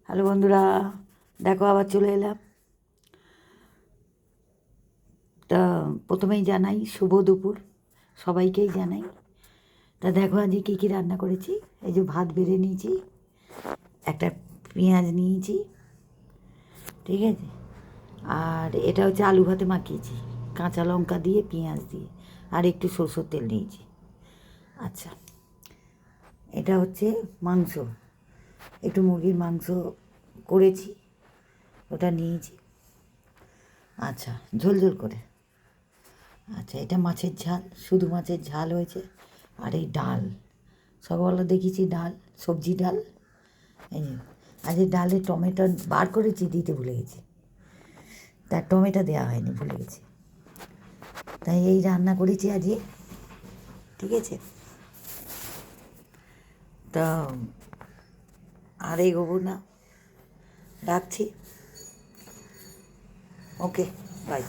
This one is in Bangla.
হ্যালো বন্ধুরা, দেখো আবার চলে এলাম। তা প্রথমেই জানাই শুভ দুপুর, সবাইকেই জানাই। তা দেখো আজকে কী কী রান্না করেছি। এই যে ভাত বেড়ে নিয়েছি, একটা পেঁয়াজ নিয়েছি, ঠিক আছে। আর এটা হচ্ছে আলু ভাতে মাখিয়েছি, কাঁচা লঙ্কা দিয়ে পেঁয়াজ দিয়ে, আর একটু সরষের তেল নিয়েছি। আচ্ছা, এটা হচ্ছে মাংস, একটু মুরগির মাংস করেছি, ওটা নিয়েছি। আচ্ছা, ঝোল ঝোল করে। আচ্ছা, এটা মাছের ঝাল, শুধু মাছের ঝাল হয়েছে। আর এই ডাল, সকালবেলা দেখেছি ডাল, সবজি ডাল। এই যে আজ এই ডালে টমেটো বার করেছি, দিতে ভুলে গেছি, তার টমেটো দেওয়া হয়নি, ভুলে গেছি। তাই এই রান্না করেছি আজকে, ঠিক আছে। তা আর এগোবো না, রাখছি। ওকে, বাই।